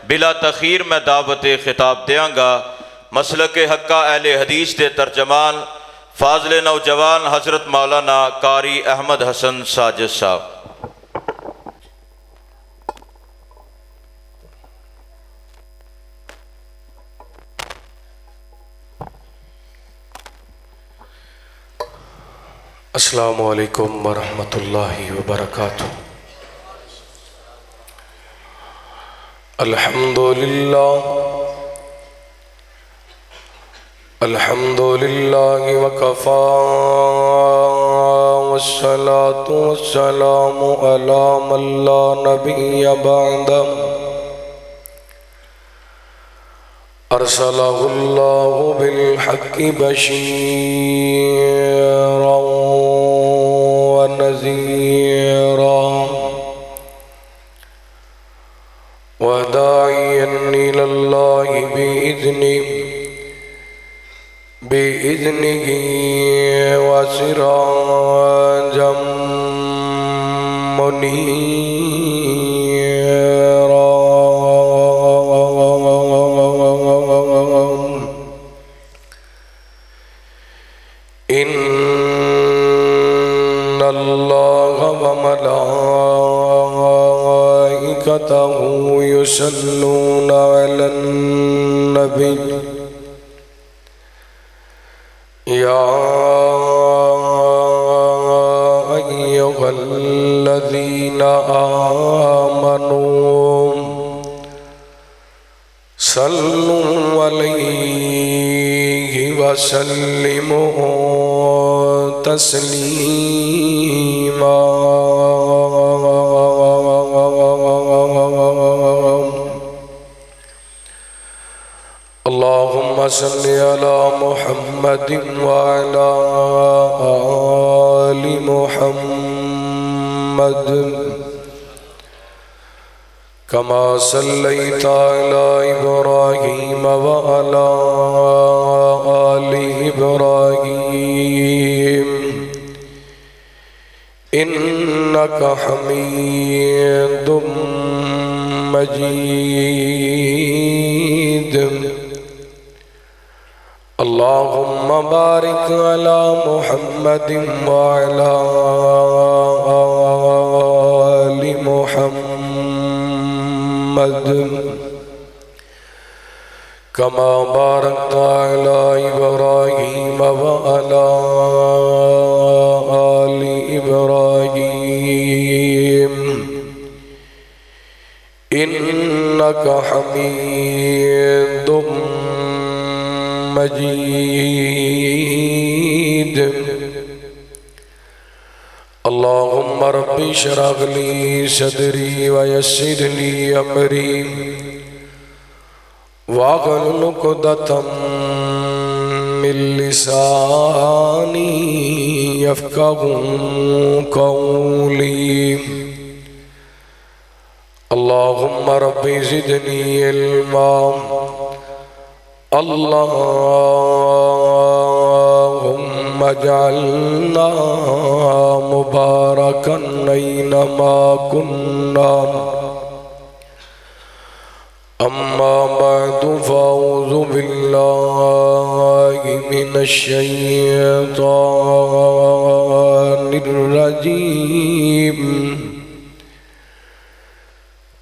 बिला तखीर मैं दावत खिताब देंगा। मसलक हक्का अहले हदीस के तर्जमान फाज़िल नौजवान हज़रत मौलाना कारी अहमद हसन साजिद साहब। अस्सलामु अलैकुम वरहमतुल्लाहि वबरकातुह। अल्हम्दुलिल्लाह वकफ़ा वस्सलातु वस्सलामु अला मन ला नबिय्य बअदह अरसलहुल्लाहु बिल हक़्क़ि बशीरन व नज़ीरा व दाइयन इलल्लाहि बिइज़्निही व सिराजम मुनीरा। इन्नल्लाहा व मलाइकतहु युसल्लूना अलन नबी या अय्युहल्लज़ीना आमनू सल्लू अलैहि वसल्लिमू तस्लीमा। अल्लाहुम्मा सल्लि अला मुहम्मदिन व अला आलि मुहम्मद कमा सल्लैता अला इब्राहीम व अला आलि इब्राहीम इन्नका हमीदुम मजीद। अल्लाहुम्मा बारिक अला मुहम्मदिन व अला आलि मुहम्मद कमा बारकता अला इब्राहीम व अला आलि इब्राहीम इन्नका हमीदुम मजीद। अल्लाहुम्मा रब्बि इश्रह ली सदरी व यस्सिर ली अमरी वाहलुल उक़दतम मिन लिसानी यफ़क़हू क़ौली। अल्लाहुम्मा रब्बि ज़िदनी इल्मा। अल्लाहुम्मा जअलना मुबारकन ऐनमा कुन्ना। अम्मा बअदु फ़अऊज़ु बिल्लाहि मिनश शैतानिर रजीम।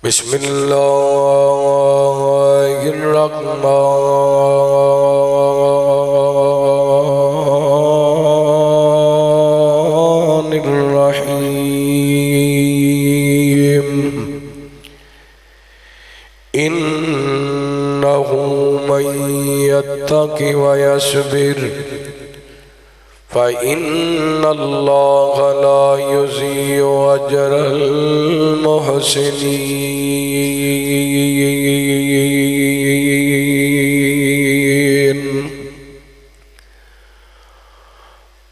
बिस्मिल्लाहिर्रहमानिर्रहीम। इन्नहु मन यत्तक़ि व यस्बिर फ़इन्नल्लाहा ला युज़ीअु अजरल मुहसिनीन।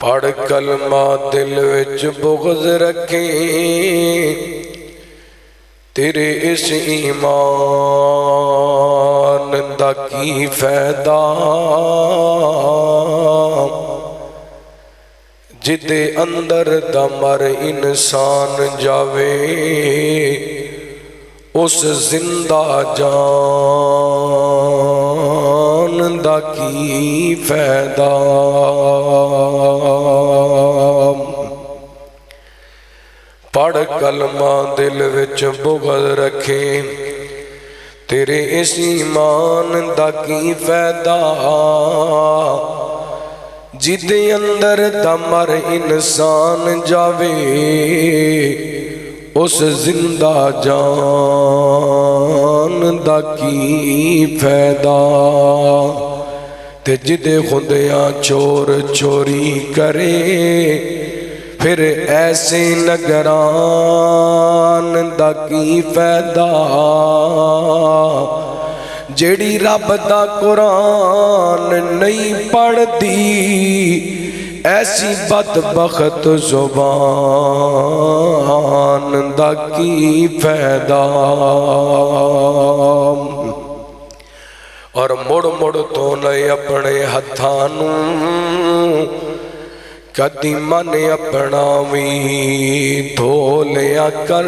पढ़ कलमा दिल विच बुग़्ज़ रखे तेरे इस ईमान दा की फ़ायदा जिदे अंदर दा मर इंसान जावे उस जिंदा जान दा की फैदा। पढ़ कलमा दिल विच बुग़्ज़ रखे, तेरे इस ईमान दा की फैदा। जिदे अंदर दमर इंसान जावे, उस जिंदा जान दा की फैदा। ते जिदे खुदियां चोर चोरी करे, फिर ऐसे नगरान दा की फैदा। जेड़ी रब दा कुरान नहीं पढ़दी, ऐसी बदबख्त ज़ुबान दा की फैदा। और मुड़ मुड़ तो नहीं अपने हत्थां नूं, कदी मन अपना भी धो लिया कर।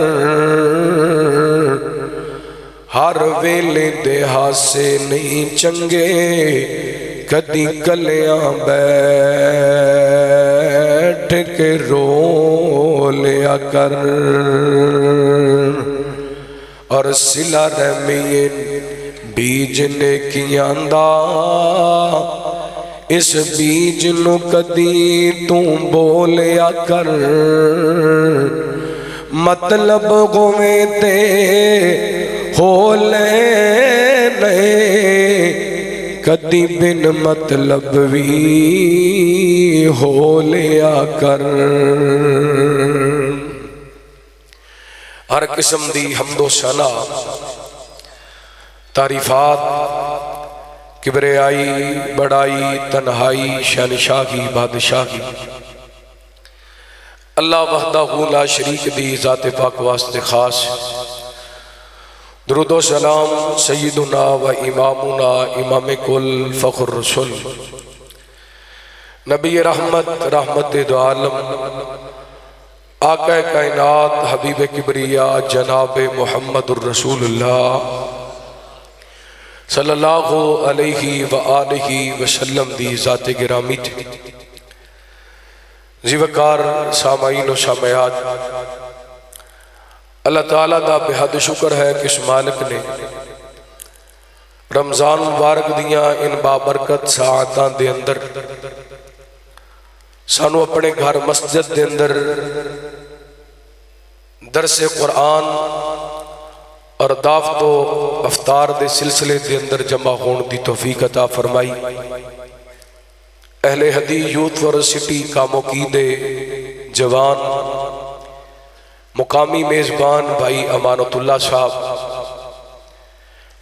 हर वेले दे हासे नहीं चंगे, कदी कलियां बैठ के रो लिया कर। और सिला रहमी बीज नेकियां दा, इस बीज नू कदी तू बोलिया कर। मतलब गोवे ते हो ले कदी बिन मतलब भी हो लिया कर। हर किस्म दी हम्दो सना, तारीफात, किबरियाई, बड़ाई, तन्हाई, शहनशाही, बादशाही अल्लाह वहदहू ला शरीक दी ज़ात पाक वास्ते खास। दुरूद व सलाम सय्यदुना व इमामुना इमाम कुल फ़ख्र रसूल नबी रहमत रहमत दो आलम आका कायनात हबीब किबरिया जनाब मुहम्मदुर रसूलुल्लाह सल्लल्लाहु अलैहि व आलिहि वसल्लम दी ज़ात गिरामी ज़िवकार सामाईन व सामयात, अल्लाह ताला दा बेहद शुक्र है कि इस मालिक ने रमज़ान मुबारक दियां इन बाबरकत साअतां दे अंदर सानू अपने घर मस्जिद दे अंदर दरसे कुरान और दावत व अफ्तार दे सिलसिले दे अंदर जमा होने की तौफीक अता फरमाई। अहले हदीस यूथ यूनिवर्सिटी कामोकीदे जवान मुकामी मेज़बान भाई अमानतुल्लाह साहब,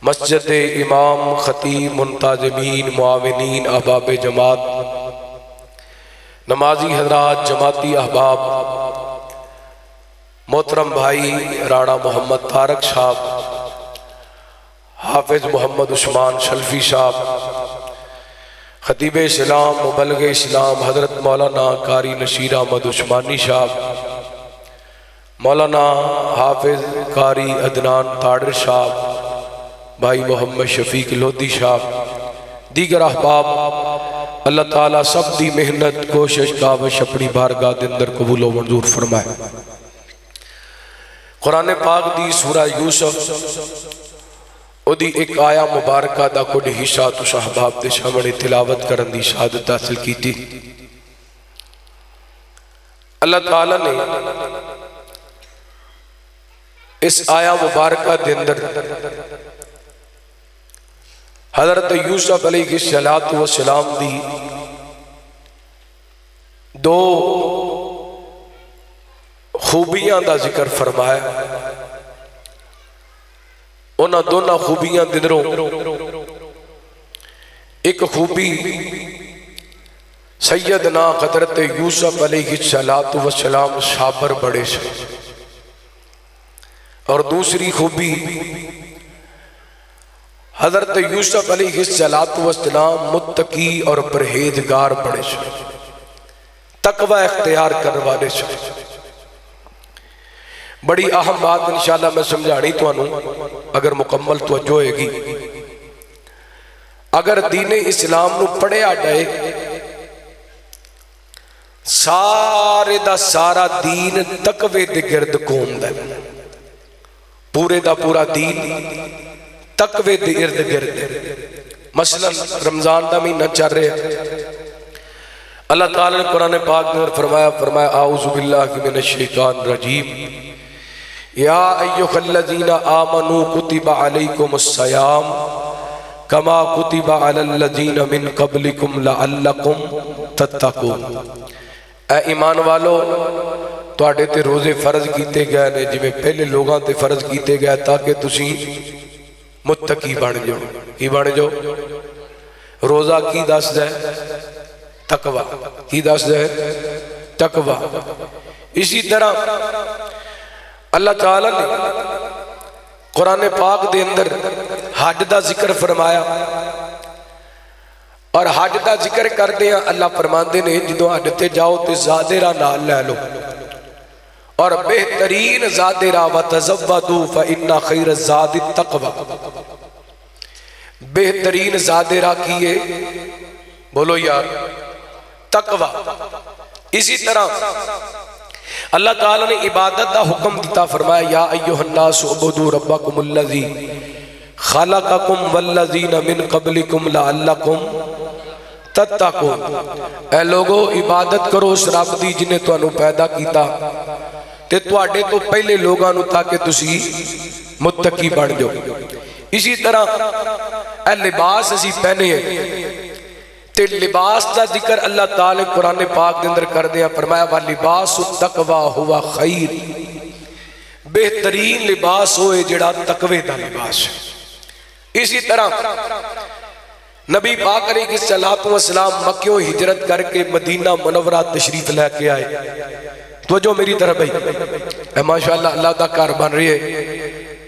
मस्जिद इमाम खतीब मुंताज़मीन मुआविनीन अहबाब जमात, नमाजी हजरात, जमाती अहबाब, मोहतरम भाई राणा मोहम्मद तारक साहब, हाफिज मोहम्मद उस्मान शल्फी साहब, खतीब इस्लाम मुबल्लिग इस्लाम हजरत मौलाना कारी नशीर अहमद उस्मानी साहब, मौलाना हाफिज कारी अदनान ताड़र साहब, भाई मोहम्मद शफीक लोधी साहब, दीगर अहबाब, अल्लाह ताला सब दी मेहनत कोशिश काविश अपनी बारगाह के अंदर कबूल व मंजूर फरमाए। कुरान पाक दी सूरा यूसुफ ओदी एक आया मुबारका दा कुछ हिस्सा तुस अहबाब दे सामने तिलावत करन दी शहादत हासिल की। अल्लाह ताला ने इस आया मुबारका दे अंदर हजरत यूसुफ अलैहिस्सलातु वस्सलाम दी दो खूबियां का जिक्र फरमाया। उन्होंने दोनों खूबियां दिनों एक खूबी सैयदना हजरत यूसुफ अलैहिस्सलातु वस्सलाम साबर बड़े से, और दूसरी खूबी हजरत यूसुफ अलैहिस्सलातु वस्सलाम मुत्तकी और परहेजगार बड़े से, तकवा इख्तियार करने वाले से। बड़ी अहम बात इंशाअल्लाह मैं समझानी तुहानू अगर मुकम्मल तवज्जो होएगी। अगर दीने इस्लाम नू पढ़िया जाए, सारे दा सारा दीन तकवे दे गिरद घूमदा है। पूरे दा पूरा दीन तकवे दे इर्द गिर्द है। मसलन रमजान का महीना चल रहा है, अल्लाह ताला ने कुरान पाक में फरमाया आऊज़ु बिल्लाहि मिनश शैतानिर रजीम, या अय्युहल्लज़ीना आमनू कुतिबा अलैकुमुस सियाम कमा कुतिबा अलल्लज़ीना मिन क़ब्लिकुम लअल्लकुम तत्तक़ून। ऐ ईमान वालो, तुहाडे ते रोजे फर्ज किए गए ने जिवें पहले लोगों ते फर्ज किए गए, ताकि तुसी मुत्तकी बन जाओ। की बन जाओ? रोजा की दसदा है? तकवा। की दसदा है? तकवा। इसी तरह अल्लाह ताला ने कुरान पाक दे अंदर हज का जिक्र फरमाया, और हज का जिक्र करते हैं अल्लाह फरमाते ने जो हज ते जाओ तो ज़ादिरा नाल लै लो, और बेहतरीन ज़ादिरा व तज़व्वदू फ़इन्ना खैर ज़ादि तक़वा। बेहतरीन ज़ादिरा की है? बोलो यार, तकवा। इसी तरह अल्लाह ताला ने इबादत का हुक्म दिता, फरमाया या अय्युहन्नासु उबुदू रब्बकुमुल्लज़ी खलक़कुम वल्लज़ीना मिन क़ब्लिकुम लअल्लकुम तत्तक़ून। ऐ लोगो, इबादत करो उस रब दी जिन्हें तुहानू पैदा किया ते तुहाडे तो पहले लोगों नू, ताकि तुसी मुत्तकी बन जाओ। इसी तरह ऐ लिबास असी पहने ते लिबास का जिक्र अल्लाह ताला कुरान पाक के अंदर करदे हैं, फरमाया वा लिबासु तक़वा हुवा खैर। बेहतरीन लिबास होए जिहड़ा तकवे दा लिबास है। इसी तरह नबी पाक अलैहिस्सलातु वस्सलाम मक्कियों हिजरत करके मदीना मुनव्वरा तशरीफ लैके आए। तो जो मेरी तरफ भाई माशाअल्लाह अल्लाह का घर बन रही है,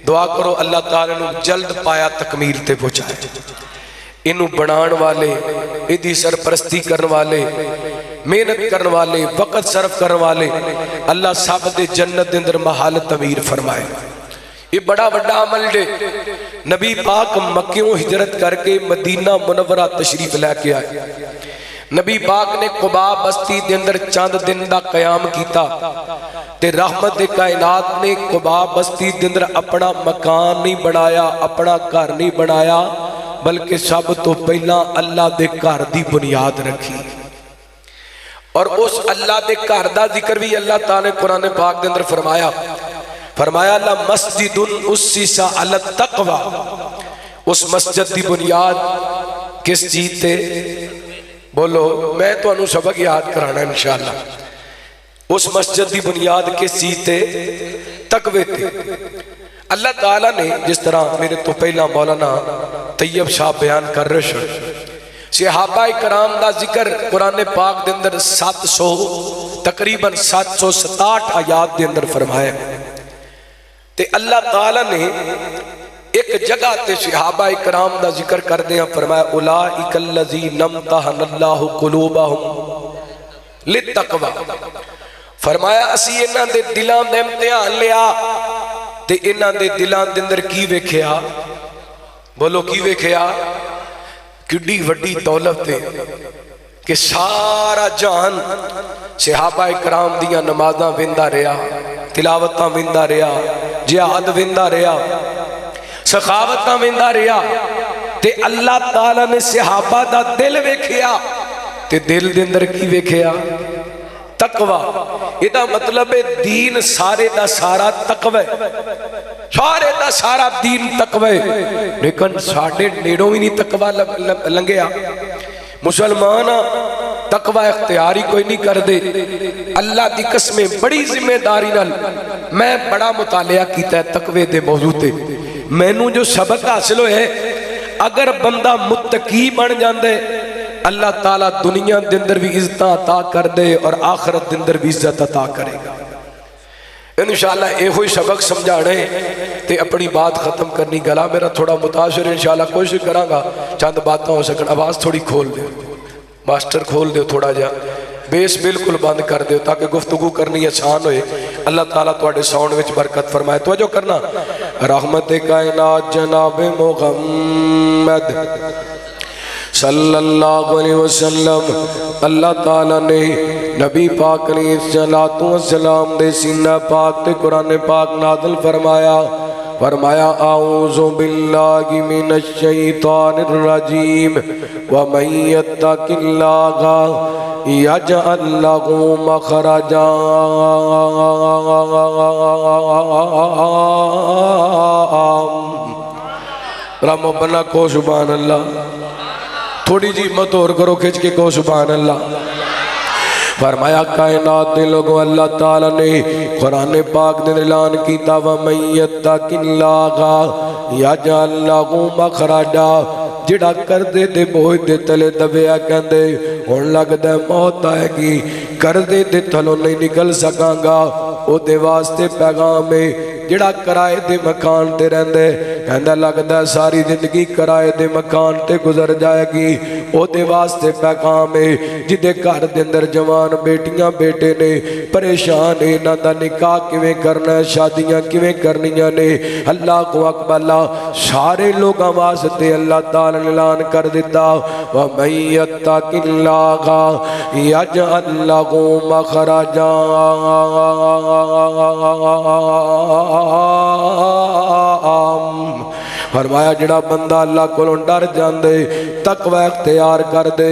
दुआ करो अल्लाह ताला नू जल्द पाया तकमील ते पहुंचाए। इनू बनाण वाले, इदी सरपरस्ती करने वाले, मेहनत करने वाले, वक़्त सर्फ करने वाले, अल्लाह सब दे जन्नत दे अंदर महल तमीर फरमाए। ये बड़ा बड़ा अमल जे। नबी पाक मक्कियों हिजरत करके मदीना मुनव्वरा तशरीफ लैके आए। नबी पाक ने कुबा बस्ती दे अंदर चंद दिन का कयाम किया ते रहमत दे कायनात ने कुबा बस्ती दे अंदर अपना मकान नहीं बनाया, अपना घर नहीं बनाया, बल्कि सब तो पहला अल्लाह दे घर दी बुनियाद रखी। और उस अल्लाह दे घर दा जिक्र भी अल्लाह ताला ने कुरान पाक दे अंदर फरमाया ला मस्जिदुन उस्सिसा अला तक़वा। उस मस्जिद दी बुनियाद किस चीज ते? बोलो, मैं तुहानू सबक याद कराना इंशाअल्लाह। उस मस्जिद की बुनियाद किस चीज ते? तकवे ते। अल्लाह ताला ने जिस तरह मेरे तो पहला मौलाना तैयब शाह बयान कर रहे थे, सहाबा कराम का जिक्र कुरान पाक के अंदर 700 तकरीबन 767 आयात के अंदर फरमाया। ते अल्लाह ताला ने एक जगह ते सहाबा कराम का जिक्र करदे हैं फरमाया उलाइकल्लज़ीना इम्तहनल्लाहु कुलूबहुम लित्तक़वा। फरमाया असी इन्हां दे दिलां दा इम्तिहान लिया ते इन्हां दे दिलां दे अंदर की वेखिया? बोलो की वेखिया? किड्डी वड्डी दौलत है कि सारा जहान सहाबा कराम दियां नमाज़ां विंदा रहा, तिलावतां विंदा रहा, जिहाद विंदा रहा, सखावतां विंदा रहा, ते अल्लाह ताला ने सहाबा दा दिल वेखिया ते दिल दे अंदर की वेखिया? तकवा। इहदा मतलब है दीन सारे दा सारा तकवा है, सारे दा सारा दीन तकवा है। लेकिन साडे नेड़ों भी नहीं तकवा लंघिया। मुसलमान तकवा इख्तियार ही कोई नहीं करते। अल्लाह की कसमें बड़ी जिम्मेदारी नाल मैं बड़ा मुतालिया किया तकवे दे मौजू ते। मैनू जो सबक हासिल होया है, अगर बंदा मुत्तकी बन जाए अल्लाह ताला दुनिया के अंदर भी इज्जत अता कर दे और आखिरत के अंदर भी इज्जत अता करेगा। इंशाअल्लाह एहो ही सबक समझाने ते अपनी बात खत्म करनी। गला मेरा थोड़ा मुतासर, इंशाअल्लाह कोशिश करांगा चंद बातें हो सकन। आवाज़ थोड़ी खोल दे मास्टर, खोल दो थोड़ा जा, बेस बिल्कुल बंद कर दो ताकि गुफ्तगू करनी आसान होए। अल्लाह ताला तुहाडे साउंड विच बरकत फरमाए। तवज्जो करना। रहमत कायनात जनाब मुहम्मद सल्लल्लाहु अलैहि वसल्लम अल्लाह ताला ने नबी पाक अलैहिस्सलातु वस्सलाम दे सीना पाक ते कुरान पाक नाज़िल फरमाया। फरमाया आऊज़ु बिल्लाहि मिनश शैतानिर रजीम व मन यत्तकिल्लाहा यजअल लहू मखरजा। रामो बना को सुभान अल्लाह। थोड़ी जी हिम्मत और करो, खिंच के को सुभान अल्लाह। फरमाया कायनात दे लोगों अल्लाह ताला ने कुरान पाक दे ऐलान कीता व मन यत्तकिल्लाहा यजअल लहू मखरजा। जिहड़ा करदे दे बोझ दे तले दबिया कहंदे हुण लगदा मौत आएगी, करदे दे थलों नहीं निकल सकांगा। ओदे वास्ते पैगाम है जिहड़ा किराए दे मकान ते रहिंदे कहंदा लगदा सारी जिंदगी किराए दे मकान ते गुजर जाएगी। ओदे वास्ते पैगाम है जिहदे घर दे अंदर जवान बेटियां बेटे ने परेशान है, इन्हां दा निकाह किवें करना है, शादियां किवें करनियां ने। अल्लाह को अकबला सारे लोगों वास्ते अल्लाह ताला ने ऐलान कर दिता व मन यत्तकिल्लाहा यजअल लहू मखरजा। फरमाया जिहड़ा बंदा अल्लाह कोलों डर जांदे तकवा इख्तियार कर दे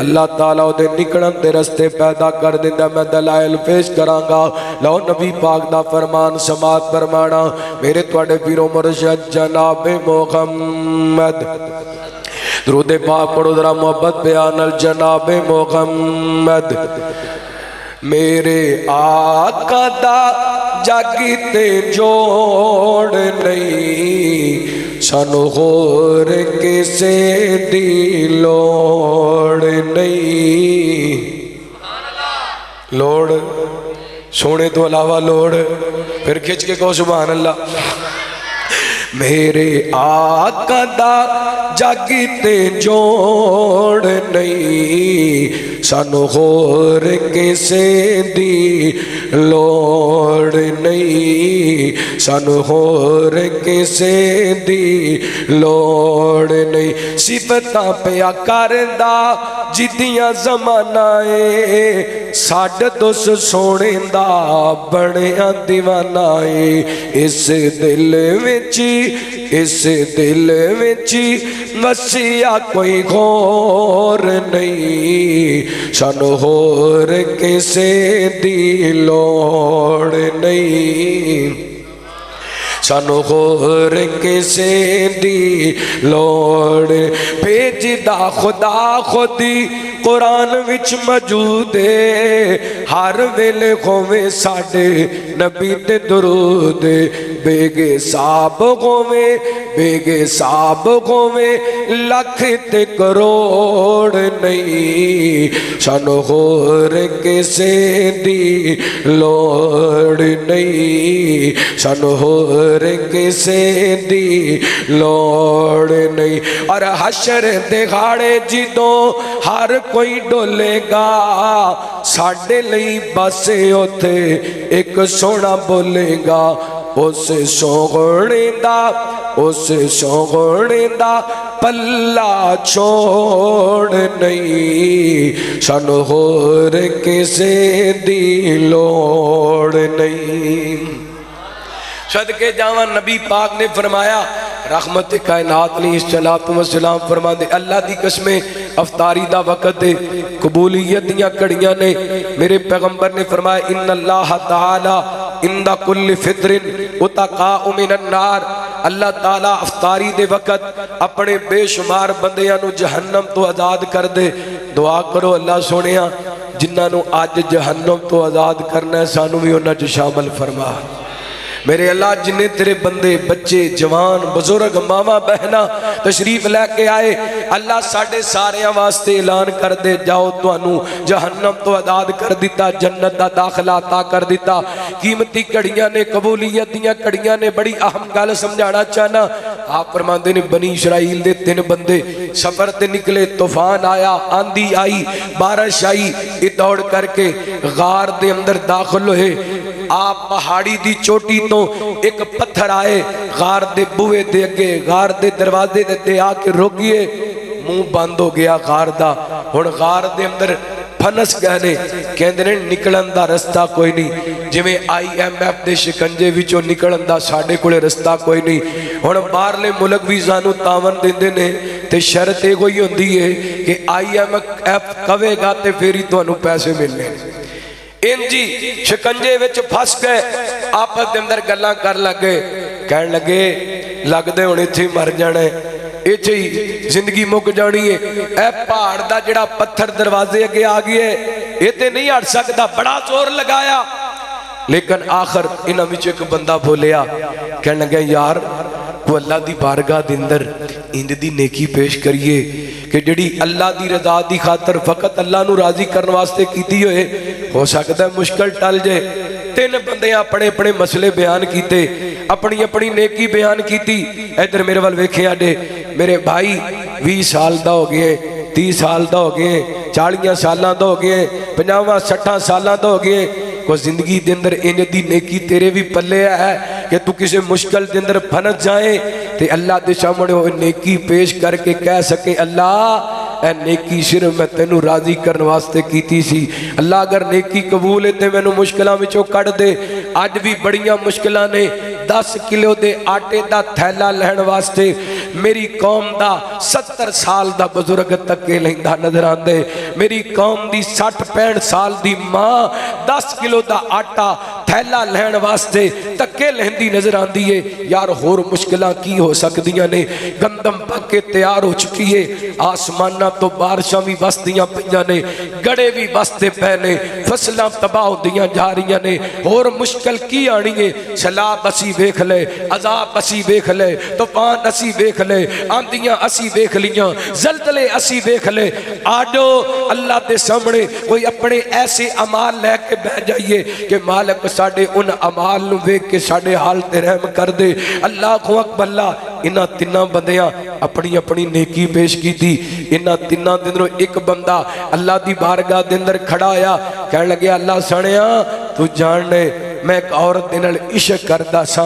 अल्लाह ताला उहदे निकलण दे रस्ते पैदा कर दिंदा। मैं दलाइल पेश करांगा। लो नबी पाक दा फरमान समात फरमाना मेरे तुहाडे पीरो मुर्शिद जनाब मुहम्मद। दरूद पाक पढ़ो जरा मोहब्बत बयान अल जनाब मुहम्मद। मेरे आका दा जग ते जोड़ नहीं, सानू होर किसे दी लोड़ नहीं। लोड़ सोने तो अलावा लोड़, फिर खिंच के कहो सुभान अल्लाह। मेरे आका दा जग ते जोड़ नहीं, सानू होर किसे दी लोड़ नहीं, सानू होर किसे दी लोड़ नहीं। सिफतां पिया करदा जिदियां ज़माना ए, साढ़े दोस सोने दा बनिया दीवाना ए। इस दिल विच इस दिल विच वसिया कोई होर नहीं, सानू होर किसे दी लोड़ नहीं, सानू होर किसे दी लोड़। भेजदा खुदा खुदी कुरान विच मौजूद है, हर वेले होवे साडे नबी ते दरूद। बेगे साब होवे बेगे साब होवे लख ते करोड़ नहीं, सानू होर किसे दी लोड़ नहीं, सानू होर किसे दी लोड़ नहीं। और हशर दिहाड़े जिदों हर कोई डोलेगा, साडे लई बस उथे एक सोना बोलेगा। उस सोहणे दा पल्ला छोड़ नहीं, सानू होर किसे दी लोड़ नहीं। सदके जावा नबी पाक ने फरमाया रहमत कायनात ने सलातो व सलाम फरमाते अल्लाह दी कसमें अफ्तारी दा वक़्त है, कबूलियत दियां घड़ियां ने। मेरे पैगंबर ने फरमाया इन्नल्लाह ताला इंदा कुल्ली फित्रिन उतकाउ मिनन नार। अल्लाह ताला अफ्तारी दे वक़्त अपने बेशुमार बंदियां नू जहन्नम तो आज़ाद कर दे। दुआ करो अल्लाह सोनिया जिन्हां नू अज जहन्नम तो आज़ाद करना है सानू भी उन्हां च शामिल फरमा। मेरे अल्लाह जिन्ने तेरे बंदे बच्चे जवान बुजुर्ग मावा बहना तशरीफ लैके आए, अल्लाह साढ़े सारियां वास्ते ऐलान कर दे जाओ तुहानू जहन्नम तो आज़ाद कर दिता, जन्नत दा दाखला अता कर दिता। कीमती घड़ियां ने, कबूलियत दियां घड़ियां ने। बड़ी अहम गल समझाना चाहना, आप फरमाते ने बनी इसराइल दे 3 बंदे सफर ते निकले, तूफान आया, आंधी आई, बारिश आई, ये दौड़ करके गार दे अंदर दाखिल होए। आप पहाड़ी दी चोटी तो एक पत्थर आए, गार दे बूहे दे अगे, गार दे दरवाजे दे ते आके रोकिए, मुंह बंद हो गया गार दा। हुण गार दे अंदर फनस गए ने, कहते ने निकलन दा रस्ता कोई नहीं, जिवें IMF दे शिकंजे विचों निकलन दा साडे कोले रस्ता कोई नहीं। हुण बाहरले मुल्क भी सानू तावन दिंदे ने ते शर्त ये कोई हुंदी है कि IMF कवेगा ते फिर ही तुहानू पैसे मिलने। इंजी शिकंजे विच फस गए, आपस दे अंदर गल्लां कर लगे, कहण लगे लगदे हुण इत्थे ही मर जाना है, इत्थे ही जिंदगी मुक जानी है। ए पहाड़ दा जिहड़ा पत्थर दरवाजे अगे आ गया है, ये ते नहीं हट सकता, बड़ा जोर लगाया, लेकिन आखिर इन्हां विच एक बंदा बोलिया, कहण लगा यार को अल्लाह दी बारगाह दे अंदर इंज दी नेकी पेश करिए कि जिहड़ी अल्लाह दी रज़ा दी खातर फकत अल्लाह नू राजी करने वास्ते कीती होए, हो सकता है मुश्किल टल जाए। 3 बंदे अपने अपने मसले बयान किए, अपनी अपनी नेकी बयान की। इधर मेरे वाल वेखे आडे मेरे भाई 20 साल का हो गए, 30 साल का हो गए, 40 साल का हो गए, 50-60 साल का हो गए। को जिंदगी के अंदर इंज दी नेकी तेरे भी पल्ले है कि तू किसी मुश्किल के अंदर फनस जाए तो अल्लाह के सामने वो नेकी पेश करके कह सके अल्लाह ए नेकी सिर्फ मैं तेनू राजी करने वास्ते कीती सी। अल्लाह अगर नेकी कबूल है तो मैनू मुश्किलों विचों कढ़ दे। अज भी बड़ियां मुश्किलां ने, 10 किलो के आटे का थैला लैण वास्ते मेरी कौम का 70 साल का बुजुर्ग धक्के लैंदा नजर आंदे। मेरी कौम की 60-65 साल की मां 10 किलो का आटा थैला लैण वास्ते धक्के लैंदी नजर आती है। यार होर मुश्किलां की हो सकदियां ने? गंदम पक के तैयार हो चुकी है, आसमाना तो बारिशां भी वसदियां पईयां ने, गड़े भी वसते पे ने, फसलां तबाह होंदियां जा रही ने। होर मुश्किल की आनी है? सैलाब असी वेख ले, अजाब असी वेख ले, तूफान असी वेख ले, आंधियां असी वेख लियां, जलजले असी वेख ले। आजो अल्लाह के सामने कोई अपने ऐसे अमाल लैके बह जाइए कि मालिक साडे उन अमाल नूं वेख के साडे हाल ते रहम कर दे। अल्लाह को अकबल्ला इन्हां 3 बंदियां अपनी अपनी नेकी पेश की थी। इन्हां 3 दिनों एक बंदा अल्लाह की बारगाह के अंदर खड़ा आया, कहने लगे अल्लाह सणिया तू जाने मैं एक औरत दे नाल इश्क करदा सा,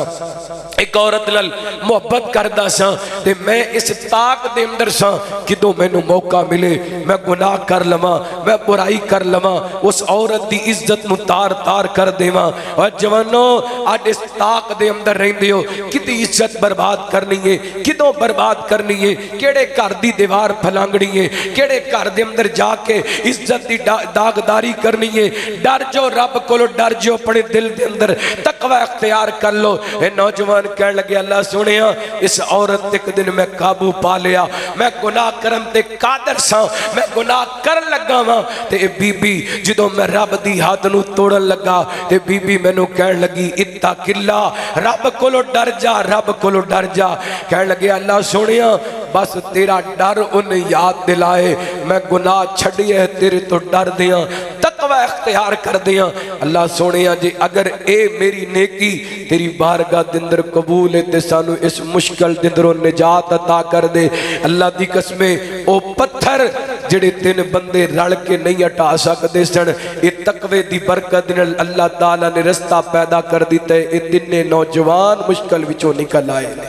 एक औरत नाल मुहब्बत करदा सा ते मैं इस ताक दे अंदर सा किदों मैनू मौका मिले मैं गुनाह कर लवां, मैं बुराई कर लवां, उस औरत की इज्जत नूं तार तार कर देवां। और जवानों अज इस ताक दे अंदर रहिंदे हो, किदी इज्जत बर्बाद करनी है, किदों बर्बाद करनी है, केड़े घर दी दीवार फलांगनी है, केड़े घर दे अंदर जाके इज्जत की दागदारी करनी है। डर जो रब कोलों, डर जो अपने दिल दे अंदर तकवा अख्तियार कर लो। ए नौजवान कह लगे अल्लाह सुनिया इस औरत एक दिन मैं काबू पा लिया, मैं गुनाह करन ते कादर सा, मैं गुनाह करन लगा वा ते बीबी जदों मैं रब दी हद नूं तोड़न लगा ते बीबी मैनू कह लगी इत्ता किला, रब कोलों डर जा, रब कोलों डर जा। कह लगे अल्लाह सुनिया बस तेरा डर उन याद दिलाए, मैं गुनाह छड़िए तेरे तो डर दिया, तकवा अख्तियार कर दिया। अल्लाह सोने जी अगर ए मेरी नेकी तेरी बारगाह दे अंदर कबूल है ते सानू इस मुश्किल दे अंदरों निजात अता कर दे। अल्लाह दी कसमें ओ पत्थर जिहड़े 3 बंदे रल के नहीं हटा सकते सन, ये तकवे दी बरकत नाल अल्लाह ताला ने रस्ता पैदा कर दिता है। ये 3 नौजवान मुश्किल विचों निकल आए ने।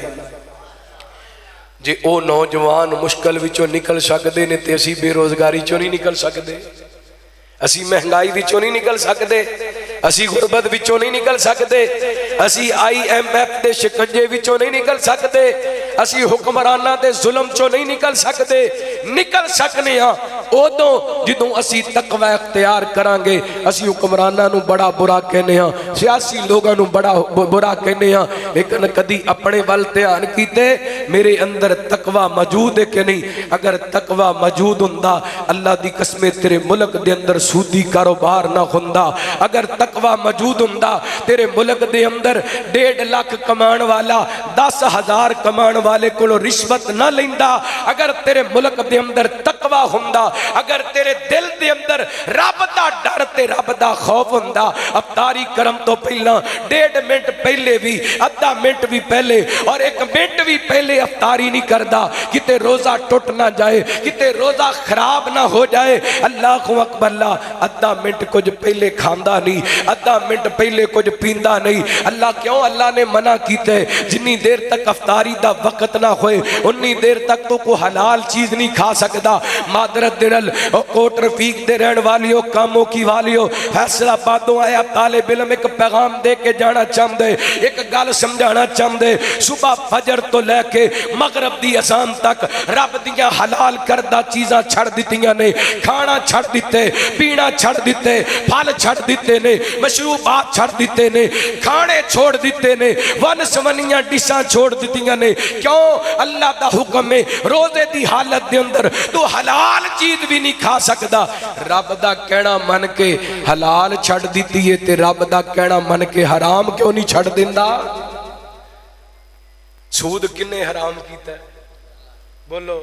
जे ओ नौजवान मुश्किल विचों निकल सकते ने ते असी बेरोजगारी चों नहीं निकल सकते, असी महंगाई विचों नहीं निकल सकते, असी गुरबत विचों नहीं निकल सकते, असी IMF दे शिकंजे विचों नहीं निकल सकते, असी हुक्मराना दे जुल्म चों नहीं निकल सकते। निकल सकने हाँ उदों जदों असी तकवा अख्तियार करांगे। असी हुक्मराना नूं बड़ा बुरा कहने हाँ, सियासी लोगों नूं बड़ा बुरा कहने हाँ, लेकिन कदी अपने वल ध्यान कीते मेरे अंदर तकवा मौजूद है कि नहीं? अगर तकवा मौजूद हुंदा अल्लाह दी कसमें तेरे मुल्क दे अंदर सूदी कारोबार ना हुंदा। अगर तकवा मौजूद हुंदा तेरे मुल्क दे अंदर 1.5 लाख कमाण वाला 10,000 कमाण वाले कोलों रिश्वत ना लैंदा। अगर तेरे मुल्क दे अंदर तकवा हुंदा अगर तेरे दिल दे अंदर रब दा डर ते रब दा खौफ हुंदा, अफ्तारी करम तो पहला 1.5 मिनट पहले भी, आधा मिनट भी पहले और 1 मिनट भी पहले अफ्तारी नहीं करदा, किते रोजा टुट ना जाए, किते रोजा खराब ना हो जाए। अल्लाह अकबर ला आधा मिनट कुछ पहले खांदा नहीं, आधा मिनट पहले कुछ पींदा नहीं। अल्लाह क्यों? अल्लाह ने मना कीते जिन्नी देर तक अफ्तारी दा वक्त ना होए उन्नी देर तक तो कोई हलाल चीज नहीं खा सकता। मादरत दे नाल कोट रफीक दे रहन वालियो, कामों की वालियो, फैसलाबादों आया तालिब इल्म एक पैगाम दे के जाना चाहते, एक गल समझाना चाहते। सुबह फजर तो लैके मगरब दी अजान तक रब दियां हलाल करदा चीज़ां छड़ दित्तियां ने, खाना छड़ दिते, पीना छड़ दिते, फल छड़ दिते ने, मशरूबात छड़ दिते ने, खाने छोड़ दिते ने, वन सवनियां डिशां छोड़ दित्तियां ने। क्यों? अल्लाह दा हुक्म है रोजे दी हालत दे अंदर तू हलाल चीज भी नहीं खा सकदा। रब दा कहना मन के हलाल छड़ दित्ती है ते रब दा कहना मन के हराम क्यों नहीं छड़ दिंदा? सूद किन्ने हराम कीता? बोलो।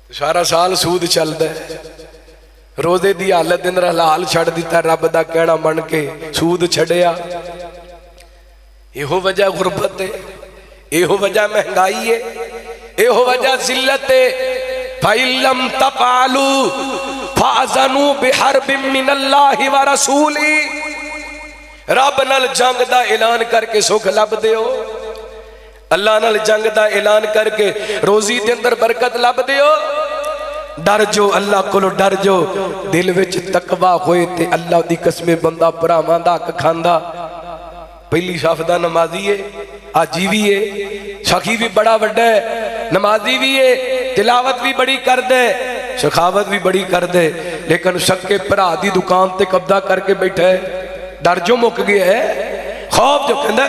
सारा साल सूद चलदा है, रोजे दी हालत दे अंदर हलाल छड़ दिता, रब दा कहना मन के सूद छड़िया। इहो वजह गुरबत है, इहो वजह महंगाई है, इहो वजह जिल्लत है। फइलम तफालू फाज़नु बिहरबिम मिनल्लाहि व रसूली। रब नाल जंग दा ऐलान करके सुख लब दियो, अल्लाह नाल जंग दा ऐलान करके रोजी दे अंदर बरकत लब दियो। डर जो अल्लाह कोलो, डर जो दिल विच तकवा होए ते अल्लाह दी कसमें बंदा भरावां दा हक खांदा। पहली सफ दा नमाजी है, हाजी भी है, सखी भी बड़ा वड्डा है, नमाजी भी है, तिलावत भी बड़ी कर दे, सखावत भी बड़ी कर दे, लेकिन सक्के भरा दी दुकान ते कब्जा करके बैठा है। डर जो मुक गया है, खौफ जो कहता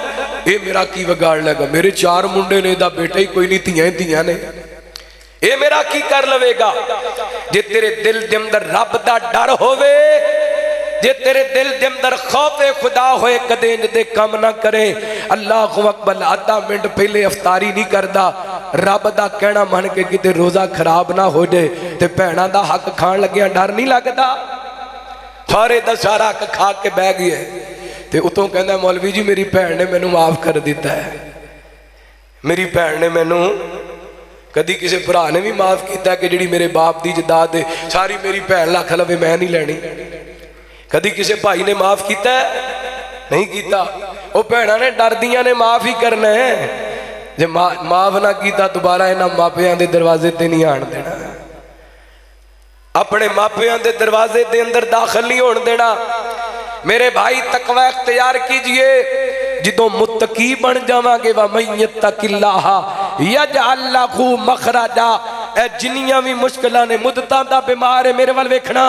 ये मेरा की बिगाड़ लेगा, मेरे 4 मुंडे ने, दा बेटा ही कोई नहीं, धियां ही धियां ने, ये मेरा की कर लवेगा। जे तेरे दिल दे अंदर रब दा डर होवे, जे तेरे दिल दे अंदर खौफे खुदा होए, कदे दे काम ना करे। अल्लाह अकबर, आधा मिनट पहले अफ्तारी नहीं करदा, रब दा कहना मन के किते रोजा खराब ना हो जाए ते भैणां दा हक खाण लग्या डर नहीं लगदा। सारे दा सारा हक खा के बह गया ते उतों कहंदा मौलवी जी मेरी भैन ने मैनू माफ कर दिता है, मेरी भैन ने मैनू, कदी किसी भरा ने भी माफ किया कि जी मेरे बाप की जायदाद है सारी मेरी भैन लख लवे मैं नहीं लैनी। कदी किसी भाई ने माफ किया? नहीं किया। वो भैन ने डरदियां ने माफ ही करना है, जे माफ ना किया दोबारा इन्हां मापियां दे दरवाजे ते नहीं आन देना, अपने मापियां दे दरवाजे दे अंदर दाखिल नहीं होने देना। मेरे भाई तकवा इख्तियार कीजिए, जिदों मुत्तकी बन जावांगे व मन यत्तकिल्लाह यजअल लहू मखरजा। ए जिन्नियां भी मुश्किलां ने, मुद्दतां दा बीमार है, मेरे वाल वेखना,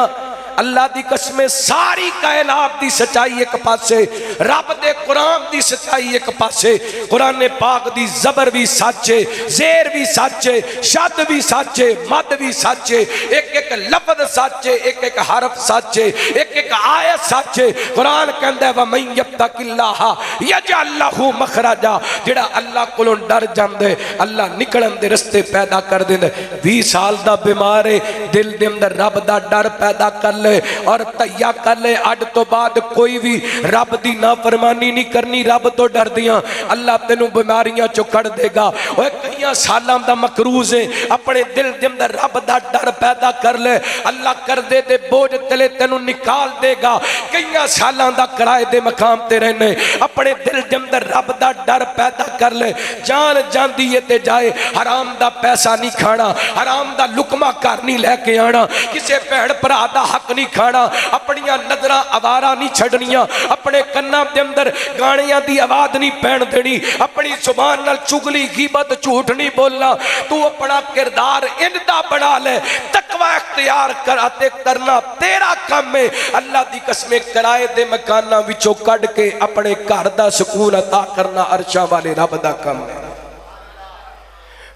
अल्लाह दी कसमें सारी कायनात दी सच्चाई एक पासे, रब दे कुरान दी सच्चाई एक पासे। कुरान पाक दी जबर भी सच है, जेर भी सच है, शद भी सच है, मद भी सच है, एक एक लफ्ज सच है, एक एक हरफ सच है, एक एक आयत सच है। कुरान कहंदा है व मन यत्तकिल्लाह यजअल लहू मखरजा, जेड़ा अल्लाह कोलों डर जांदे अल्लाह निकलण दे रस्ते पैदा कर देंदा। 20 साल दा बीमार है, दिल दे अंदर रब दा डर पैदा कर और तैया कर ले, अड तो बाद कोई भी रब दी नाफरमानी नहीं करनी, रब तो डर दियां अल्लाह तेनू बीमारियां चो कड़ देगा। ओए कई सालां दा मकरूज है, अपने दिल दे अंदर रब दा डर पैदा कर ले, अल्लाह कर दे ते बोझ तले तेनू निकाल देगा। कई सालां दा किराए दे मकाम ते रहने, अपने दिल दे अंदर रब दा डर पैदा कर ले, जान जांदी है ते जाए, हराम दा पैसा नहीं खाना, हराम दा लुकमा घर नहीं लेके आना, किसी भैन भरा दा हक नहीं खाना, अपनियां नजरां आवारा नहीं छड़नियां, अपने कन्नां दे अंदर गाणियां दी आवाज नहीं पैण देनी, अपनी जुबान नाल चुगली गीबत झूठ नहीं बोलना। तू अपना किरदार इंदा बना ले, तकवा इख्तियार कराते करना तेरा काम है। अल्लाह दी कसमें किराए दे मकानां विचों कढ के अपने घर दा सुकून अता करना अरशां वाले रब दा काम है।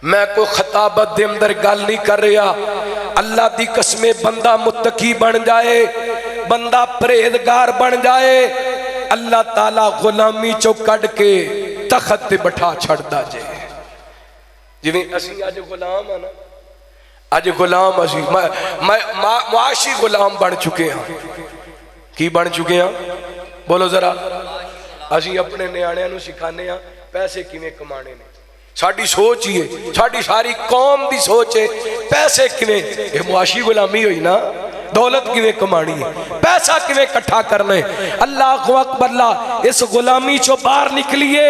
मैं कोई खताबत दे अंदर गल नहीं कर रहा, अल्लाह दी कसमें बंदा मुत्तकी बन जाए, बंदा परहेजगार बन जाए, अल्लाह ताला गुलामी चो कढ़ के तखत ते बैठा छड़दा जे। जिवें असीं अज गुलाम हां ना, अज गुलाम असी मुआशी गुलाम बन चुके हैं। की बन चुके हैं? बोलो जरा। असी अपने नियाणियां नूं सिखाने हैं पैसे किवें कमाने ने। साडी सोच ही है, साडी सारी कौम की सोच है पैसे किवें। ये मुआशी गुलामी हुई ना। दौलत किवें कमानी है, पैसा किवें इकट्ठा करना है। अल्लाह अकबर ला, इस गुलामी चो बाहर निकलिए